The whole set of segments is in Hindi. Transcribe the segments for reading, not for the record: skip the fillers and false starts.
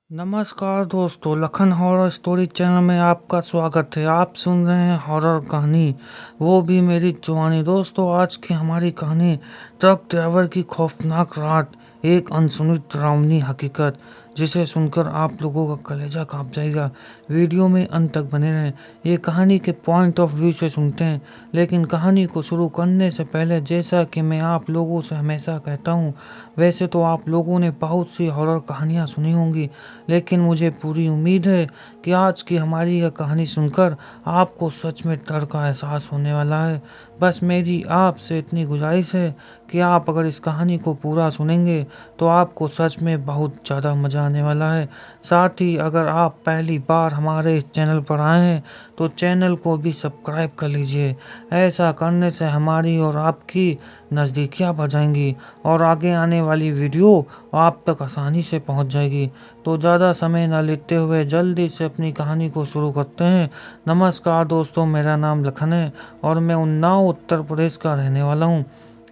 नमस्कार दोस्तों, लखन हॉरर स्टोरी चैनल में आपका स्वागत है। आप सुन रहे हैं हॉरर कहानी, वो भी मेरी जुबानी। दोस्तों, आज की हमारी कहानी ट्रक ड्राइवर की खौफनाक रात, एक अनसुनी डरावनी हकीकत जिसे सुनकर आप लोगों का कलेजा कांप जाएगा। वीडियो में अंत तक बने रहें। ये कहानी के पॉइंट ऑफ व्यू से सुनते हैं, लेकिन कहानी को शुरू करने से पहले, जैसा कि मैं आप लोगों से हमेशा कहता हूँ, वैसे तो आप लोगों ने बहुत सी हॉरर कहानियाँ सुनी होंगी, लेकिन मुझे पूरी उम्मीद है कि आज की हमारी यह कहानी सुनकर आपको सच में डर का एहसास होने वाला है। बस मेरी आपसे इतनी गुजारिश है कि आप अगर इस कहानी को पूरा सुनेंगे तो आपको सच में बहुत ज़्यादा मज़ा आने वाला है। साथ ही अगर आप पहली बार हमारे इस चैनल पर आए हैं तो चैनल को भी सब्सक्राइब कर लीजिए। ऐसा करने से हमारी और आपकी नज़दीकियाँ बढ़ जाएंगी और आगे आने वाली वीडियो आप तक आसानी से पहुंच जाएगी। तो ज़्यादा समय न लेते हुए जल्दी से अपनी कहानी को शुरू करते हैं। नमस्कार दोस्तों, मेरा नाम लखन है और मैं उन्नाव उत्तर प्रदेश का रहने वाला हूँ।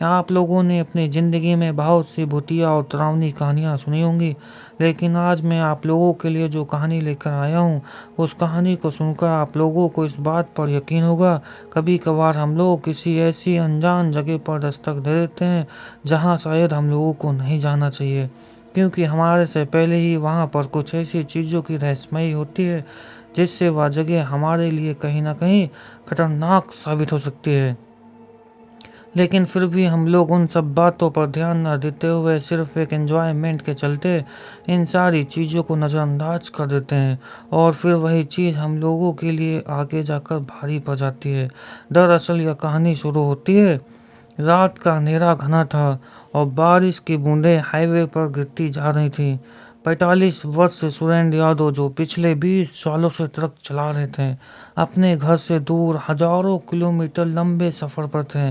आप लोगों ने अपनी ज़िंदगी में बहुत सी भूतिया और डरावनी कहानियाँ सुनी होंगी, लेकिन आज मैं आप लोगों के लिए जो कहानी लेकर आया हूँ, उस कहानी को सुनकर आप लोगों को इस बात पर यकीन होगा, कभी कभार हम लोग किसी ऐसी अनजान जगह पर दस्तक दे देते हैं जहाँ शायद हम लोगों को नहीं जाना चाहिए, क्योंकि हमारे से पहले ही वहाँ पर कुछ ऐसी चीज़ों की रहस्यमयी होती है जिससे वह जगह हमारे लिए कहीं ना कहीं खतरनाक साबित हो सकती है। लेकिन फिर भी हम लोग उन सब बातों पर ध्यान न देते हुए सिर्फ एक एंजॉयमेंट के चलते इन सारी चीज़ों को नज़रअंदाज कर देते हैं, और फिर वही चीज़ हम लोगों के लिए आगे जाकर भारी पड़ जाती है। दरअसल यह कहानी शुरू होती है, रात का अंधेरा घना था और बारिश की बूंदें हाईवे पर गिरती जा रही थीं। 45 वर्ष से सुरेंद्र यादव, जो पिछले 20 सालों से ट्रक चला रहे थे, अपने घर से दूर हजारों किलोमीटर लंबे सफ़र पर थे।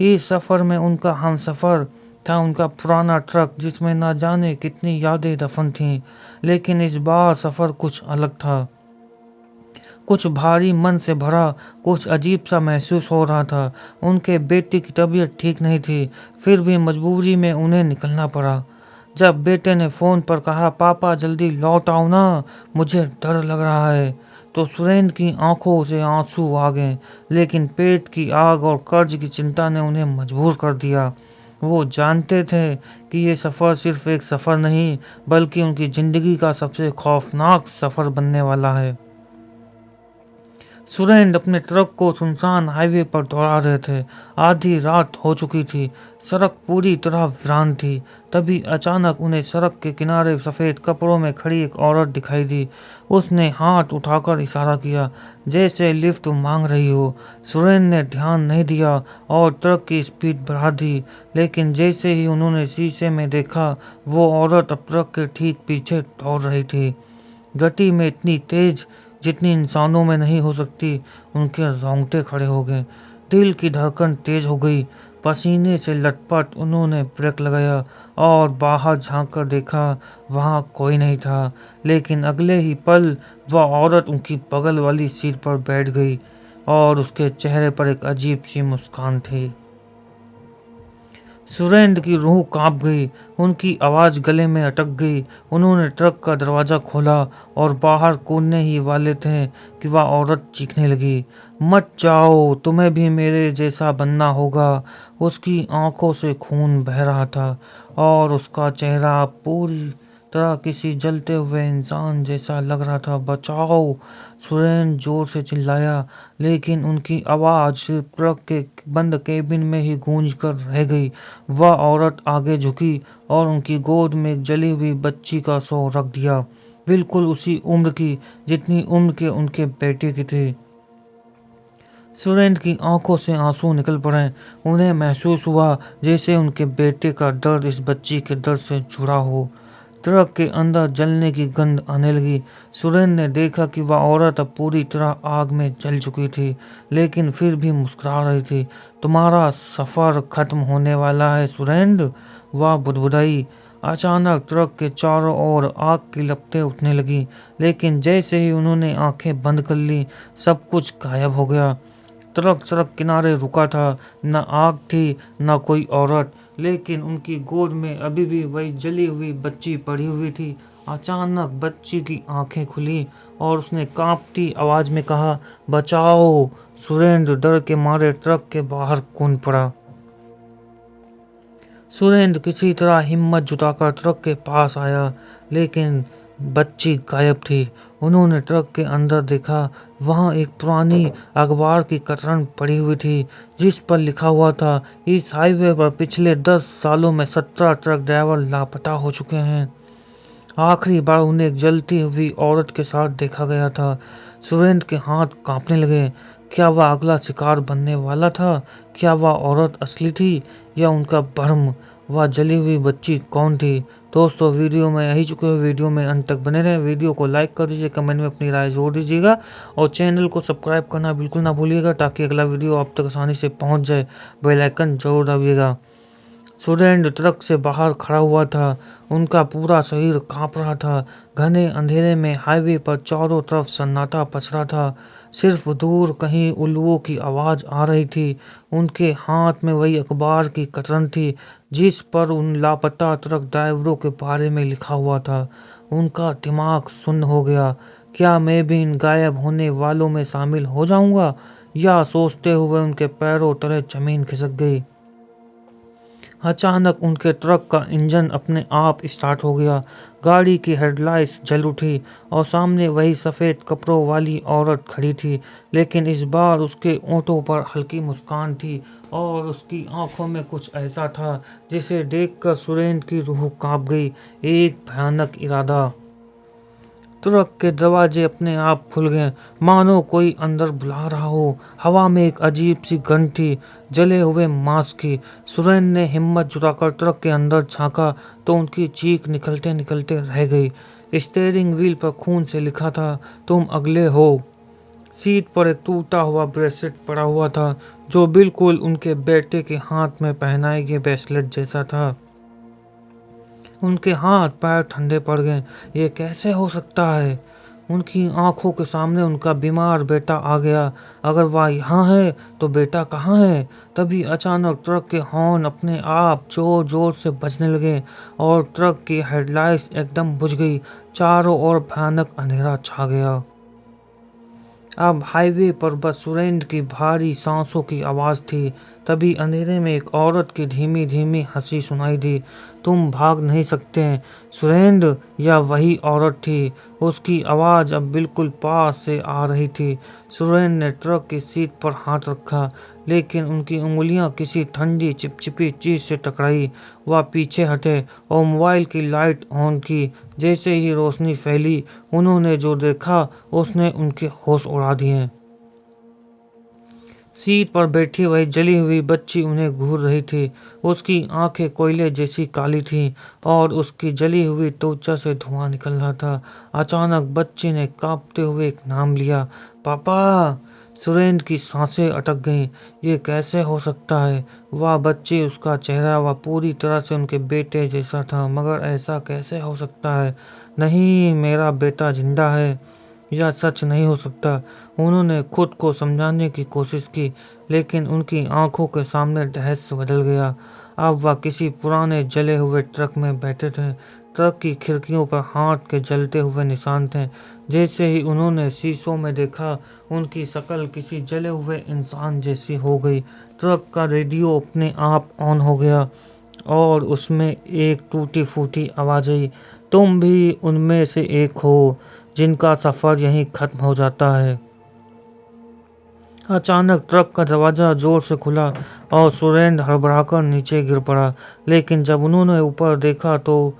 इस सफ़र में उनका हमसफ़र था उनका पुराना ट्रक, जिसमें न जाने कितनी यादें दफन थीं। लेकिन इस बार सफ़र कुछ अलग था, कुछ भारी मन से भरा, कुछ अजीब सा महसूस हो रहा था। उनके बेटे की तबीयत ठीक नहीं थी, फिर भी मजबूरी में उन्हें निकलना पड़ा। जब बेटे ने फ़ोन पर कहा, पापा जल्दी लौट आओ ना, मुझे डर लग रहा है, तो सुरेंद्र की आंखों से आंसू आ गए। लेकिन पेट की आग और कर्ज की चिंता ने उन्हें मजबूर कर दिया। वो जानते थे कि ये सफ़र सिर्फ एक सफ़र नहीं, बल्कि उनकी ज़िंदगी का सबसे खौफनाक सफ़र बनने वाला है। सुरेंद्र अपने ट्रक को सुनसान हाईवे पर दौड़ा रहे थे। आधी रात हो चुकी थी, सड़क पूरी तरह वीरान थी। तभी अचानक उन्हें सड़क के किनारे सफ़ेद कपड़ों में खड़ी एक औरत दिखाई दी। उसने हाथ उठाकर इशारा किया, जैसे लिफ्ट मांग रही हो। सुरेंद्र ने ध्यान नहीं दिया और ट्रक की स्पीड बढ़ा दी, लेकिन जैसे ही उन्होंने शीशे में देखा, वो औरत अब ट्रक के ठीक पीछे दौड़ रही थी, गति में इतनी तेज जितनी इंसानों में नहीं हो सकती। उनके रोंगटे खड़े हो गए, दिल की धड़कन तेज हो गई, पसीने से लटपट। उन्होंने ब्रेक लगाया और बाहर झांककर देखा, वहां कोई नहीं था। लेकिन अगले ही पल वह औरत उनकी बगल वाली सीट पर बैठ गई और उसके चेहरे पर एक अजीब सी मुस्कान थी। सुरेंद्र की रूह कांप गई, उनकी आवाज़ गले में अटक गई। उन्होंने ट्रक का दरवाज़ा खोला और बाहर कूदने ही वाले थे कि वह औरत चीखने लगी, मत जाओ, तुम्हें भी मेरे जैसा बनना होगा। उसकी आंखों से खून बह रहा था और उसका चेहरा पूरी तरह किसी जलते हुए इंसान जैसा लग रहा था। बचाओ, सुरेंद्र जोर से चिल्लाया, लेकिन उनकी आवाज़ सिर्फ ट्रक के बंद केबिन में ही गूंज कर रह गई। वह औरत आगे झुकी और उनकी गोद में एक जली हुई बच्ची का शव रख दिया, बिल्कुल उसी उम्र की जितनी उम्र के उनके बेटे की थी। सुरेंद्र की आंखों से आंसू निकल पड़े। उन्हें महसूस हुआ जैसे उनके बेटे का दर्द इस बच्ची के दर्द से जुड़ा हो। ट्रक के अंदर जलने की गंध आने लगी। सुरेंद्र ने देखा कि वह औरत अब पूरी तरह आग में जल चुकी थी, लेकिन फिर भी मुस्कुरा रही थी। तुम्हारा सफ़र खत्म होने वाला है सुरेंद्र, वह बुदबुदाई। अचानक ट्रक के चारों ओर आग की लपटें उठने लगी, लेकिन जैसे ही उन्होंने आंखें बंद कर ली, सब कुछ गायब हो गया। ट्रक सड़क किनारे रुका था, न आग थी न कोई औरत, लेकिन उनकी गोद में अभी भी वही जली हुई बच्ची पड़ी हुई थी अचानक बच्ची की आंखें खुली और उसने कांपती आवाज में कहा, बचाओ। सुरेंद्र डर के मारे ट्रक के बाहर कूद पड़ा। सुरेंद्र किसी तरह हिम्मत जुटाकर ट्रक के पास आया, लेकिन बच्ची गायब थी। उन्होंने ट्रक के अंदर देखा, वहां एक पुरानी अखबार की कतरन पड़ी हुई थी, जिस पर लिखा हुआ था, इस हाईवे पर पिछले 10 सालों में 17 ट्रक ड्राइवर लापता हो चुके हैं। आखिरी बार उन्हें एक जलती हुई औरत के साथ देखा गया था। सुरेंद्र के हाथ कांपने लगे। क्या वह अगला शिकार बनने वाला था? क्या वह औरत असली थी या उनका भ्रम? वह जली हुई बच्ची कौन थी? दोस्तों, वीडियो में यही चुके हुए वीडियो में अंत तक बने रहें। वीडियो को लाइक कर दीजिए, कमेंट में अपनी राय जोड़ दीजिएगा और चैनल को सब्सक्राइब करना बिल्कुल ना भूलिएगा, ताकि अगला वीडियो आप तक आसानी से पहुंच जाए। बेल आइकन जरूर दबाइएगा। सुरेंद्र ट्रक से बाहर खड़ा हुआ था। उनका पूरा शरीर कांप रहा था। घने अंधेरे में हाईवे पर चारों तरफ सन्नाटा पसरा था। सिर्फ दूर कहीं उल्लुओं की आवाज आ रही थी। उनके हाथ में वही अखबार की कतरन थी, जिस पर उन लापता ट्रक ड्राइवरों के बारे में लिखा हुआ था। उनका दिमाग सुन्न हो गया। क्या मैं भी इन गायब होने वालों में शामिल हो जाऊंगा? या सोचते हुए उनके पैरों तले जमीन खिसक गई। अचानक उनके ट्रक का इंजन अपने आप स्टार्ट हो गया। गाड़ी की हेडलाइट्स जल उठी और सामने वही सफ़ेद कपड़ों वाली औरत खड़ी थी, लेकिन इस बार उसके ओंठों पर हल्की मुस्कान थी और उसकी आंखों में कुछ ऐसा था जिसे देखकर सुरेंद्र की रूह कांप गई। एक भयानक इरादा। ट्रक के दरवाजे अपने आप खुल गए, मानो कोई अंदर बुला रहा हो। हवा में एक अजीब सी गंध थी, जले हुए मांस की। सुरेंद्र ने हिम्मत जुटाकर ट्रक के अंदर झांका तो उनकी चीख निकलते निकलते रह गई। स्टीयरिंग व्हील पर खून से लिखा था, तुम अगले हो। सीट पर एक टूटा हुआ ब्रेसलेट पड़ा हुआ था, जो बिल्कुल उनके बेटे के हाथ में पहनाए गए ब्रेसलेट जैसा था। उनके हाथ पैर ठंडे पड़ गए। ये कैसे हो सकता है? उनकी आंखों के सामने उनका बीमार बेटा आ गया। अगर वह यहाँ है तो बेटा कहाँ है? तभी अचानक ट्रक के हॉर्न अपने आप जोर जोर से बजने लगे और ट्रक की हेडलाइट्स एकदम बुझ गई। चारों ओर भयानक अंधेरा छा गया। अब हाईवे पर बस सुरेंद्र की भारी सांसों की आवाज थी। तभी अंधेरे में एक औरत की धीमी धीमी हंसी सुनाई दी। तुम भाग नहीं सकते सुरेंद्र। यह वही औरत थी। उसकी आवाज अब बिल्कुल पास से आ रही थी। सुरेंद्र ने ट्रक की सीट पर हाथ रखा, लेकिन उनकी उंगलियां किसी ठंडी चिपचिपी चीज से टकराई। वह पीछे हटे और मोबाइल की लाइट ऑन की। जैसे ही रोशनी फैली, उन्होंने जो देखा उसने उनके होश उड़ा दिए। सीट पर बैठी वही जली हुई बच्ची उन्हें घूर रही थी। उसकी आंखें कोयले जैसी काली थीं और उसकी जली हुई त्वचा से धुआं निकल रहा था। अचानक बच्ची ने कांपते हुए एक नाम लिया, पापा। सुरेंद्र की सांसें अटक गईं। ये कैसे हो सकता है? वह बच्ची, उसका चेहरा वह पूरी तरह से उनके बेटे जैसा था, मगर ऐसा कैसे हो सकता है? नहीं, मेरा बेटा जिंदा है। यह सच नहीं हो सकता। उन्होंने खुद को समझाने की कोशिश की, लेकिन उनकी आंखों के सामने रहस्य बदल गया। अब वह किसी पुराने जले हुए ट्रक में बैठे थे। ट्रक की खिड़कियों पर हाथ के जलते हुए निशान थे। जैसे ही उन्होंने शीशों में देखा, उनकी शक्ल किसी जले हुए इंसान जैसी हो गई। ट्रक का रेडियो अपने आप ऑन हो गया और उसमें एक टूटी फूटी आवाज आई, तुम भी उनमें से एक हो जिनका सफर यहीं खत्म हो जाता है। अचानक ट्रक का दरवाजा जोर से खुला और सुरेंद्र हड़बड़ाकर नीचे गिर पड़ा। लेकिन जब उन्होंने ऊपर देखा तो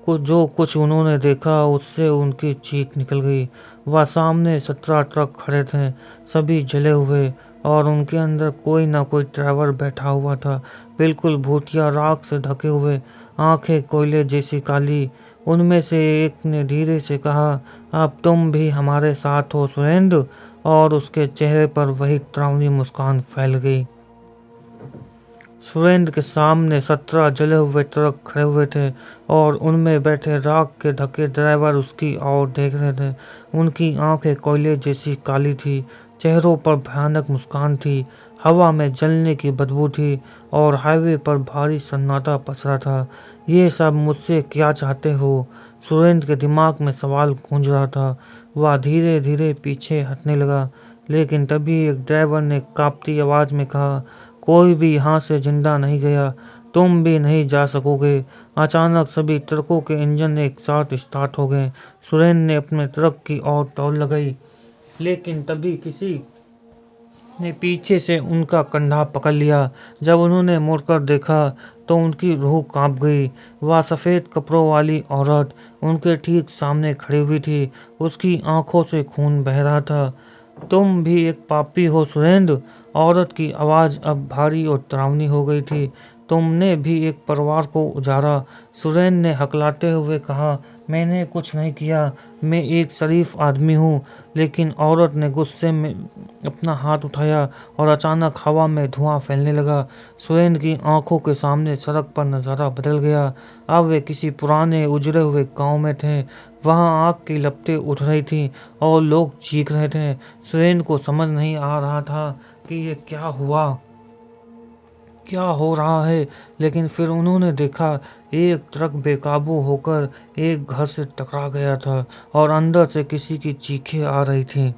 कुछ उन्होंने देखा उससे उनकी चीख निकल गई। वह सामने 17 ट्रक खड़े थे, सभी जले हुए, और उनके अंदर कोई ना कोई ड्राइवर बैठा हुआ था, बिल्कुल भूतिया राख से ढके हुए, आंखें कोयले जैसी काली। उनमें से एक ने धीरे से कहा, अब तुम भी हमारे साथ हो सुरेंद्र। और उसके चेहरे पर वही डरावनी मुस्कान फैल गई। सुरेंद्र के सामने 17 जले हुए ट्रक खड़े हुए थे और उनमें बैठे राख के ढके ड्राइवर उसकी ओर देख रहे थे। उनकी आंखें कोयले जैसी काली थी, चेहरों पर भयानक मुस्कान थी। हवा में जलने की बदबू थी और हाईवे पर भारी सन्नाटा पसरा था। ये सब मुझसे क्या चाहते हो? सुरेंद्र के दिमाग में सवाल गूंज रहा था। वह धीरे धीरे पीछे हटने लगा, लेकिन तभी एक ड्राइवर ने कांपती आवाज में कहा, कोई भी यहाँ से जिंदा नहीं गया, तुम भी नहीं जा सकोगे। अचानक सभी ट्रकों के इंजन एक साथ स्टार्ट हो गए। सुरेंद्र ने अपने ट्रक की ओर दौड़ लगाई, लेकिन तभी किसी ने पीछे से उनका कंधा पकड़ लिया। जब उन्होंने मुड़कर देखा तो उनकी रूह कांप गई। वह सफ़ेद कपड़ों वाली औरत उनके ठीक सामने खड़ी हुई थी। उसकी आंखों से खून बह रहा था। तुम भी एक पापी हो सुरेंद्र। औरत की आवाज़ अब भारी और डरावनी हो गई थी। तुमने भी एक परिवार को उजाड़ा। सुरेंद्र ने हकलाते हुए कहा, मैंने कुछ नहीं किया, मैं एक शरीफ आदमी हूँ। लेकिन औरत ने गुस्से में अपना हाथ उठाया और अचानक हवा में धुआं फैलने लगा। सुरेंद्र की आंखों के सामने सड़क पर नज़ारा बदल गया। अब वे किसी पुराने उजड़े हुए गांव में थे। वहां आग की लपटें उठ रही थीं और लोग चीख रहे थे। सुरेंद्र को समझ नहीं आ रहा था कि ये क्या हुआ, क्या हो रहा है। लेकिन फिर उन्होंने देखा, एक ट्रक बेकाबू होकर एक घर से टकरा गया था और अंदर से किसी की चीखें आ रही थीं।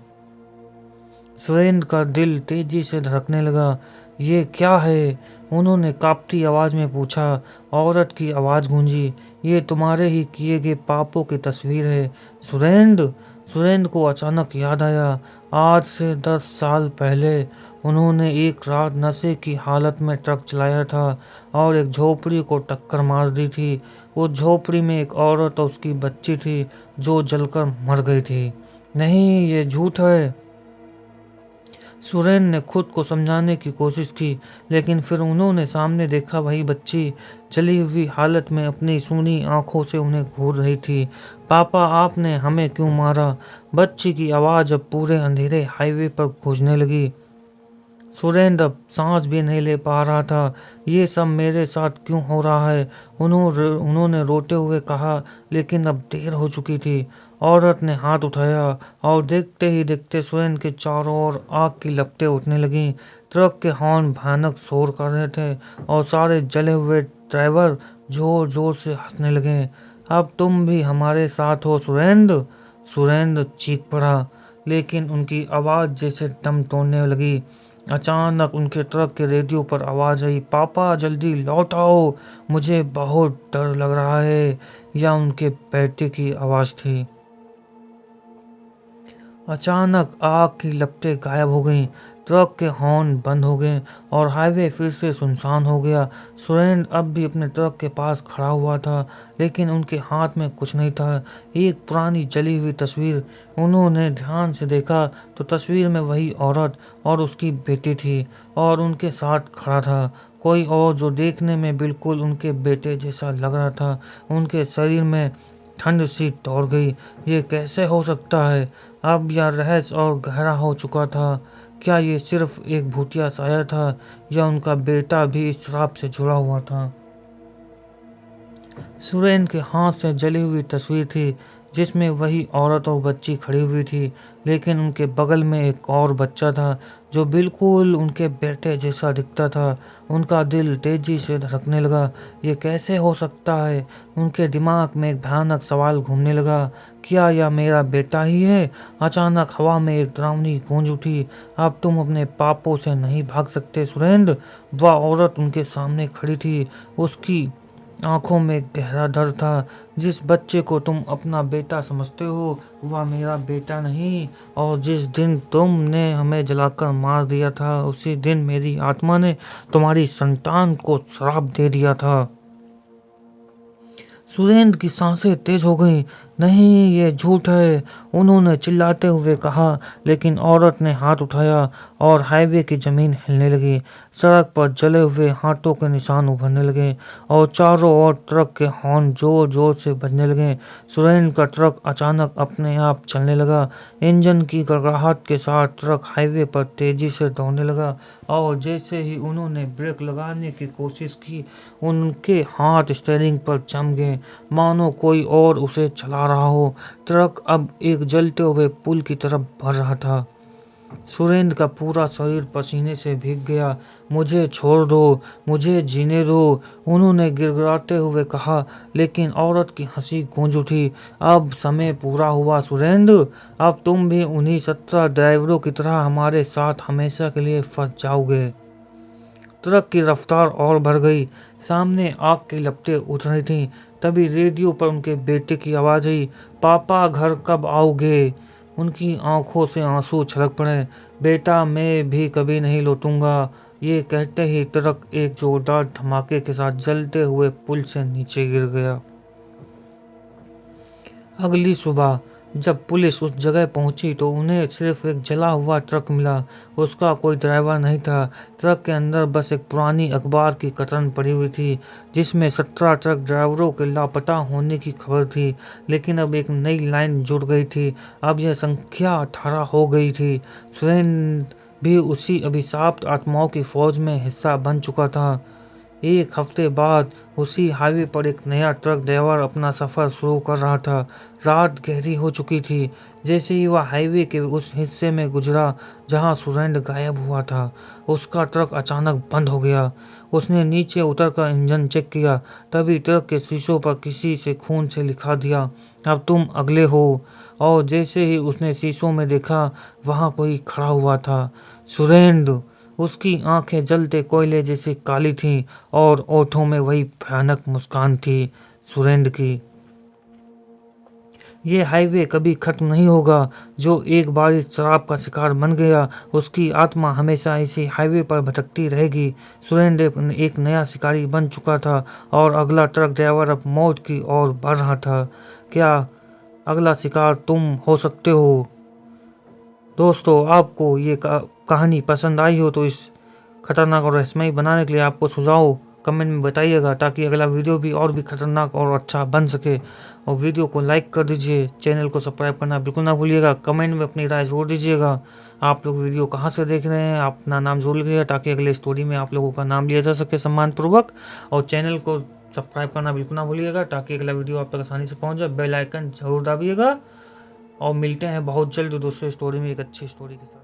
सुरेंद्र का दिल तेजी से धड़कने लगा। ये क्या है? उन्होंने कांपती आवाज में पूछा। औरत की आवाज गूंजी, ये तुम्हारे ही किए गए पापों की तस्वीर है सुरेंद्र। सुरेंद्र को अचानक याद आया, आज से 10 साल पहले उन्होंने एक रात नशे की हालत में ट्रक चलाया था और एक झोपड़ी को टक्कर मार दी थी। उस झोपड़ी में एक औरत और उसकी बच्ची थी जो जलकर मर गई थी। नहीं, ये झूठ है। सुरेन ने खुद को समझाने की कोशिश की, लेकिन फिर उन्होंने सामने देखा, वही बच्ची जली हुई हालत में अपनी सूनी आंखों से उन्हें घूर रही थी। पापा, आपने हमें क्यों मारा? बच्ची की आवाज़ अब पूरे अंधेरे हाईवे पर गूंजने लगी। सुरेंद्र अब सांस भी नहीं ले पा रहा था। ये सब मेरे साथ क्यों हो रहा है? उन्होंने रोते हुए कहा, लेकिन अब देर हो चुकी थी। औरत ने हाथ उठाया और देखते ही देखते सुरेंद्र के चारों ओर आग की लपटें उठने लगीं। ट्रक के हॉर्न भयानक शोर कर रहे थे और सारे जले हुए ड्राइवर जोर जोर से हंसने लगे। अब तुम भी हमारे साथ हो सुरेंद्र। सुरेंद्र चीख पड़ा, लेकिन उनकी आवाज़ जैसे दम तोड़ने लगी। अचानक उनके ट्रक के रेडियो पर आवाज आई, पापा जल्दी लौट आओ, मुझे बहुत डर लग रहा है। यह उनके बेटे की आवाज थी। अचानक आग की लपटें गायब हो गईं, ट्रक के हॉर्न बंद हो गए और हाईवे फिर से सुनसान हो गया। सुरेंद्र अब भी अपने ट्रक के पास खड़ा हुआ था, लेकिन उनके हाथ में कुछ नहीं था। एक पुरानी जली हुई तस्वीर। उन्होंने ध्यान से देखा तो तस्वीर में वही औरत और उसकी बेटी थी और उनके साथ खड़ा था कोई और जो देखने में बिल्कुल उनके बेटे जैसा लग रहा था। उनके शरीर में ठंड सी दौड़ गई। ये कैसे हो सकता है? अब यह रहस्य और गहरा हो चुका था। क्या ये सिर्फ एक भूतिया शायर था या उनका बेटा भी इस श्राप से जुड़ा हुआ था? सुरेंद्र के हाथ से जली हुई तस्वीर थी जिसमें वही औरत और बच्ची खड़ी हुई थी, लेकिन उनके बगल में एक और बच्चा था जो बिल्कुल उनके बेटे जैसा दिखता था। उनका दिल तेजी से धड़कने लगा। ये कैसे हो सकता है? उनके दिमाग में एक भयानक सवाल घूमने लगा, क्या यह मेरा बेटा ही है? अचानक हवा में एक डरावनी गूंज उठी, अब तुम अपने पापों से नहीं भाग सकते सुरेंद्र। वह औरत उनके सामने खड़ी थी, उसकी आंखों में गहरा डर था। जिस बच्चे को तुम अपना बेटा समझते हो वह मेरा बेटा नहीं, और जिस दिन तुमने हमें जलाकर मार दिया था उसी दिन मेरी आत्मा ने तुम्हारी संतान को श्राप दे दिया था। सुरेंद्र की सांसें तेज हो गईं। नहीं, ये झूठ है, उन्होंने चिल्लाते हुए कहा, लेकिन औरत ने हाथ उठाया और हाईवे की जमीन हिलने लगी। सड़क पर जले हुए हाथों के निशान उभरने लगे और चारों ओर ट्रक के हॉर्न जोर जोर से बजने लगे। सुरेंद्र का ट्रक अचानक अपने आप चलने लगा। इंजन की गड़गड़ाहट के साथ ट्रक हाईवे पर तेजी से दौड़ने लगा और जैसे ही उन्होंने ब्रेक लगाने की कोशिश की, उनके हाथ स्टीयरिंग पर जम गए, मानो कोई और उसे चला रहा हो। ट्रक अब एक जलते हुए पुल की तरफ बढ़ रहा था। सुरेंद्र का पूरा शरीर पसीने से भीग गया। मुझे छोड़ दो, मुझे जीने दो, उन्होंने गिड़गिड़ाते हुए कहा। लेकिन औरत की हंसी गूंज उठी। अब समय पूरा हुआ सुरेंद्र, अब तुम भी उन्हीं 17 ड्राइवरों की तरह हमारे साथ हमेशा के लिए फंस जाओगे। ट्रक की रफ्तार और बढ़ गई। सामने आग की लपटें उठ रही थीं। तभी रेडियो पर उनके बेटे की आवाज़ आई, पापा घर कब आओगे। उनकी आंखों से आंसू छलक पड़े। बेटा मैं भी कभी नहीं लौटूंगा। ये कहते ही ट्रक एक जोरदार धमाके के साथ जलते हुए पुल से नीचे गिर गया। अगली सुबह जब पुलिस उस जगह पहुंची तो उन्हें सिर्फ एक जला हुआ ट्रक मिला। उसका कोई ड्राइवर नहीं था। ट्रक के अंदर बस एक पुरानी अखबार की कतरन पड़ी हुई थी जिसमें 17 ट्रक ड्राइवरों के लापता होने की खबर थी। लेकिन अब एक नई लाइन जुड़ गई थी। अब यह संख्या 18 हो गई थी। सुरेंद्र भी उसी अभिशाप्त आत्माओं की फौज में हिस्सा बन चुका था। एक हफ्ते बाद उसी हाईवे पर एक नया ट्रक ड्राइवर अपना सफर शुरू कर रहा था। रात गहरी हो चुकी थी। जैसे ही वह हाईवे के उस हिस्से में गुजरा जहां सुरेंद्र गायब हुआ था, उसका ट्रक अचानक बंद हो गया। उसने नीचे उतरकर इंजन चेक किया। तभी ट्रक के शीशों पर किसी से खून से लिखा दिया, अब तुम अगले हो। और जैसे ही उसने शीशों में देखा, वहां कोई खड़ा हुआ था, सुरेंद्र। उसकी आंखें जलते कोयले जैसी काली थीं और ओठों में वही भयानक मुस्कान थी सुरेंद्र की। ये हाईवे कभी खत्म नहीं होगा। जो एक बार इस शराब का शिकार बन गया, उसकी आत्मा हमेशा इसी हाईवे पर भटकती रहेगी। सुरेंद्र एक नया शिकारी बन चुका था और अगला ट्रक ड्राइवर अब मौत की ओर बढ़ रहा था। क्या अगला शिकार तुम हो सकते हो? दोस्तों, आपको ये कहानी पसंद आई हो तो इस खतरनाक और रहस्यमय बनाने के लिए आपको सुझाव कमेंट में बताइएगा, ताकि अगला वीडियो भी और भी खतरनाक और अच्छा बन सके। और वीडियो को लाइक कर दीजिए, चैनल को सब्सक्राइब करना बिल्कुल ना भूलिएगा। कमेंट में अपनी राय जोड़ दीजिएगा। आप लोग वीडियो कहाँ से देख रहे हैं, अपना नाम जोड़ लीजिएगा, ताकि अगले स्टोरी में आप लोगों का नाम लिया जा सके सम्मानपूर्वक। और चैनल को सब्सक्राइब करना बिल्कुल ना भूलिएगा, ताकि अगला वीडियो आप तक आसानी से पहुँच जाए। बेल आइकन जरूर दबाइएगा। और मिलते हैं बहुत जल्द दूसरे स्टोरी में एक अच्छी स्टोरी के साथ।